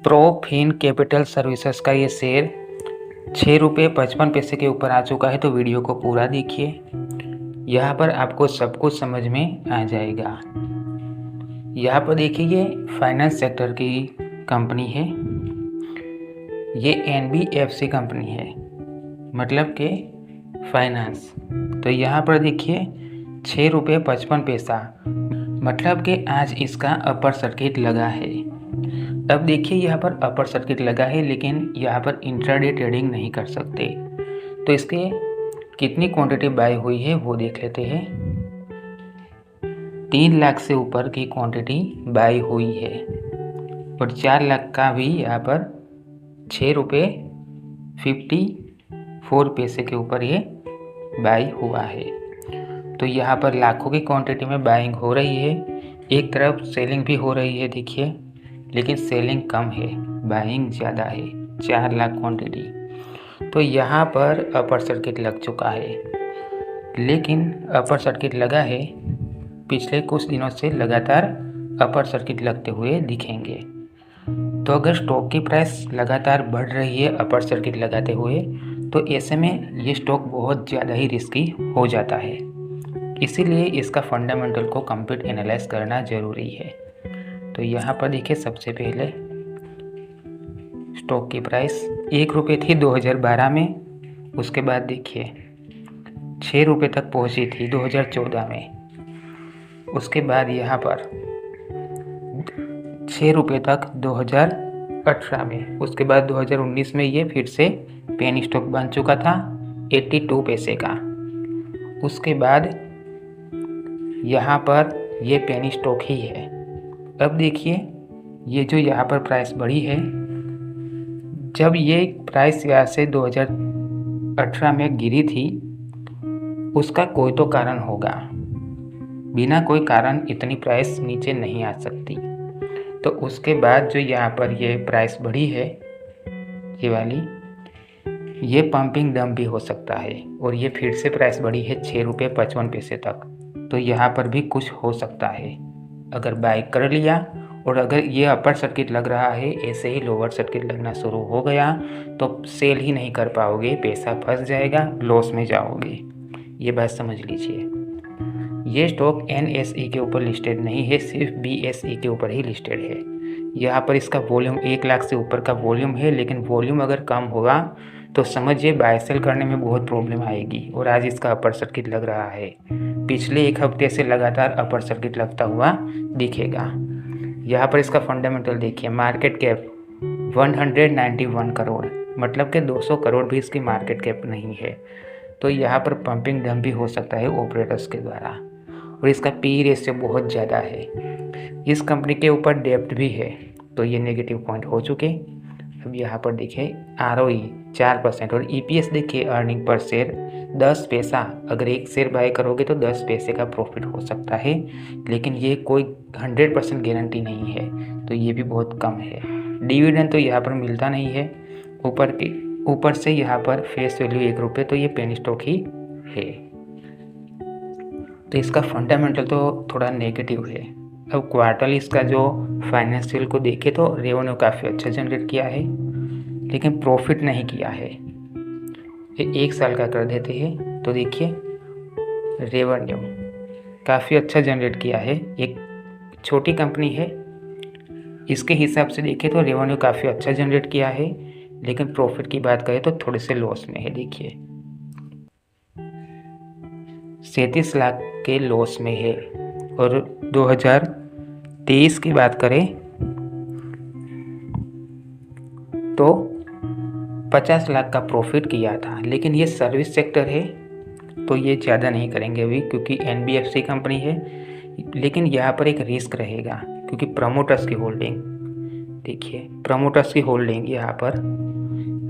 प्रोफिन capital services का ये share 6 रुपये 55 पैसे के ऊपर आ चुका है। तो वीडियो को पूरा देखिए, यहाँ पर आपको सब कुछ समझ में आ जाएगा। यहाँ पर देखिए, ये फाइनेंस सेक्टर की कंपनी है। ये NBFC कंपनी है, मतलब कि फाइनेंस। तो यहाँ पर देखिए 6 रुपये 55 पैसा, मतलब कि आज इसका अपर सर्किट लगा है। अब देखिए यहाँ पर अपर सर्किट लगा है, लेकिन यहाँ पर इंट्राडे ट्रेडिंग नहीं कर सकते। तो इसके कितनी क्वांटिटी बाय हुई है वो देख लेते हैं। 3 लाख से ऊपर की क्वांटिटी बाय हुई है और 4 लाख का भी यहाँ पर 6 रुपये 54 पैसे के ऊपर ये बाई हुआ है। तो यहाँ पर लाखों की क्वांटिटी में बाइंग हो रही है। एक तरफ सेलिंग भी हो रही है देखिए, लेकिन सेलिंग कम है, बाइंग ज़्यादा है, 4 लाख क्वांटिटी। तो यहाँ पर अपर सर्किट लग चुका है, लेकिन अपर सर्किट लगा है, पिछले कुछ दिनों से लगातार अपर सर्किट लगते हुए दिखेंगे। तो अगर स्टॉक की प्राइस लगातार बढ़ रही है अपर सर्किट लगाते हुए, तो ऐसे में ये स्टॉक बहुत ज़्यादा ही रिस्की हो जाता है। इसीलिए इसका फंडामेंटल को कंप्लीट एनालाइज करना ज़रूरी है। तो यहाँ पर देखिए, सबसे पहले स्टॉक की प्राइस 1 रुपये थी 2012 में। उसके बाद देखिए 6 रुपये तक पहुँची थी 2014 में। उसके बाद यहाँ पर 6 रुपये तक 2018 में। उसके बाद 2019 में ये फिर से पेनी स्टॉक बन चुका था 82 पैसे का। उसके बाद यहाँ पर ये पेनी स्टॉक ही है। अब देखिए, ये जो यहाँ पर प्राइस बढ़ी है, जब ये प्राइस यहाँ से 2018 में गिरी थी, उसका कोई तो कारण होगा। बिना कोई कारण इतनी प्राइस नीचे नहीं आ सकती। तो उसके बाद जो यहाँ पर ये प्राइस बढ़ी है, ये वाली, ये पंपिंग दम भी हो सकता है। और ये फिर से प्राइस बढ़ी है 6 रुपये 55 पैसे तक। तो यहाँ पर भी कुछ हो सकता है। अगर बाय कर लिया और अगर ये अपर सर्किट लग रहा है, ऐसे ही लोअर सर्किट लगना शुरू हो गया, तो सेल ही नहीं कर पाओगे, पैसा फंस जाएगा, लॉस में जाओगे। ये बात समझ लीजिए। ये स्टॉक NSE के ऊपर लिस्टेड नहीं है, सिर्फ BSE के ऊपर ही लिस्टेड है। यहाँ पर इसका वॉल्यूम 1 लाख से ऊपर का वॉल्यूम है, लेकिन वॉल्यूम अगर कम होगा तो समझिए बाय सेल करने में बहुत प्रॉब्लम आएगी। और आज इसका अपर सर्किट लग रहा है, पिछले 1 हफ्ते से लगातार अपर सर्किट लगता हुआ दिखेगा। यहाँ पर इसका फंडामेंटल देखिए, मार्केट कैप 191 करोड़, मतलब कि 200 करोड़ भी इसकी मार्केट कैप नहीं है। तो यहाँ पर पंपिंग डम भी हो सकता है ऑपरेटर्स के द्वारा। और इसका PE रेशियो बहुत ज़्यादा है। इस कंपनी के ऊपर डेब्ट भी है, तो ये नेगेटिव पॉइंट हो चुके। अब यहाँ पर देखिए ROE 4% और EPS देखिए, अर्निंग पर शेयर 10 पैसा। अगर एक शेयर बाय करोगे तो 10 पैसे का प्रॉफिट हो सकता है, लेकिन ये कोई 100% गारंटी नहीं है, तो ये भी बहुत कम है। डिविडेंड तो यहाँ पर मिलता नहीं है। ऊपर से यहाँ पर फेस वैल्यू 1 रुपये, तो ये पेनी स्टॉक ही है। तो इसका फंडामेंटल तो थोड़ा नेगेटिव है। अब क्वार्टरली इसका जो फाइनेंशियल को देखे तो रेवेन्यू काफ़ी अच्छा जनरेट किया है, लेकिन प्रॉफिट नहीं किया है। ये 1 साल का कर देते हैं तो देखिए रेवेन्यू काफ़ी अच्छा जनरेट किया है। एक छोटी कंपनी है, इसके हिसाब से देखें तो रेवेन्यू काफ़ी अच्छा जनरेट किया है, लेकिन प्रॉफिट की बात करें तो थोड़े से लॉस में है। देखिए 37 लाख के लॉस में है। और 2023 की बात करें तो 50 लाख का प्रॉफिट किया था। लेकिन ये सर्विस सेक्टर है, तो ये ज़्यादा नहीं करेंगे अभी, क्योंकि NBFC कंपनी है। लेकिन यहाँ पर एक रिस्क रहेगा, क्योंकि प्रमोटर्स की होल्डिंग देखिए, प्रमोटर्स की होल्डिंग यहाँ पर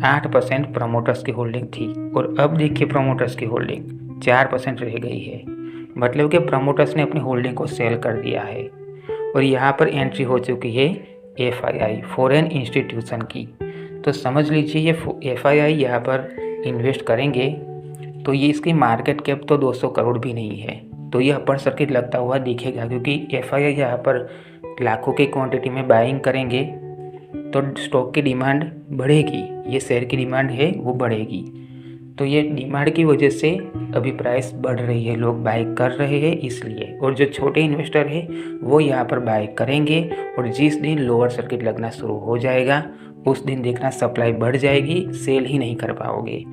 8% प्रमोटर्स की होल्डिंग थी, और अब देखिए प्रमोटर्स की होल्डिंग 4% रह गई है। मतलब कि प्रमोटर्स ने अपनी होल्डिंग को सेल कर दिया है। और यहाँ पर एंट्री हो चुकी है FII, फॉरेन इंस्टीट्यूशन की। तो समझ लीजिए ये FII यहाँ पर इन्वेस्ट करेंगे, तो ये इसकी मार्केट कैप तो 200 करोड़ भी नहीं है। तो ये अपर सर्किट लगता हुआ दिखेगा, क्योंकि FII यहाँ पर लाखों की क्वांटिटी में बाइंग करेंगे, तो स्टॉक की डिमांड बढ़ेगी, ये शेयर की डिमांड है वो बढ़ेगी। तो ये डिमांड की वजह से अभी प्राइस बढ़ रही है, लोग बाय कर रहे हैं इसलिए। और जो छोटे इन्वेस्टर है वो यहाँ पर बाय करेंगे, और जिस दिन लोअर सर्किट लगना शुरू हो जाएगा उस दिन देखना सप्लाई बढ़ जाएगी, सेल ही नहीं कर पाओगे,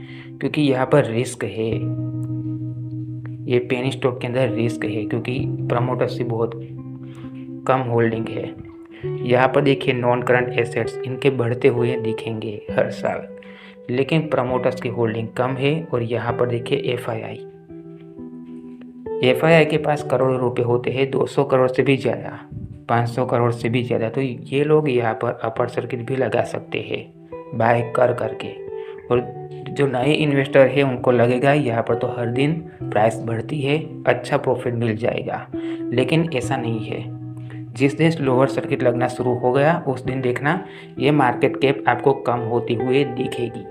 क्योंकि यहाँ पर रिस्क है। ये पेनी स्टॉक के अंदर रिस्क है क्योंकि प्रमोटर्स की बहुत कम होल्डिंग है। यहाँ पर देखिए नॉन करंट एसेट्स इनके बढ़ते हुए दिखेंगे हर साल, लेकिन प्रमोटर्स की होल्डिंग कम है। और यहाँ पर देखिए एफआईआई के पास करोड़ों रुपए होते हैं, 200 करोड़ से भी ज़्यादा, 500 करोड़ से भी ज़्यादा। तो ये लोग यहाँ पर अपर सर्किट भी लगा सकते हैं बाय कर करके। और जो नए इन्वेस्टर है उनको लगेगा यहाँ पर तो हर दिन प्राइस बढ़ती है, अच्छा प्रॉफिट मिल जाएगा, लेकिन ऐसा नहीं है। जिस दिन लोअर सर्किट लगना शुरू हो गया उस दिन देखना ये मार्केट कैप आपको कम होती हुई दिखेगी,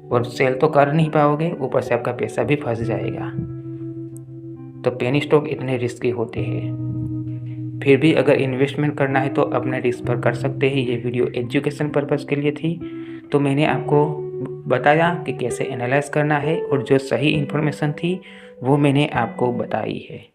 और सेल तो कर नहीं पाओगे, ऊपर से आपका पैसा भी फंस जाएगा। तो पेनी स्टॉक इतने रिस्की होते हैं। फिर भी अगर इन्वेस्टमेंट करना है तो अपने रिस्क पर कर सकते हैं। ये वीडियो एजुकेशन पर्पज़ के लिए थी, तो मैंने आपको बताया कि कैसे एनालाइज करना है, और जो सही इन्फॉर्मेशन थी वो मैंने आपको बताई है।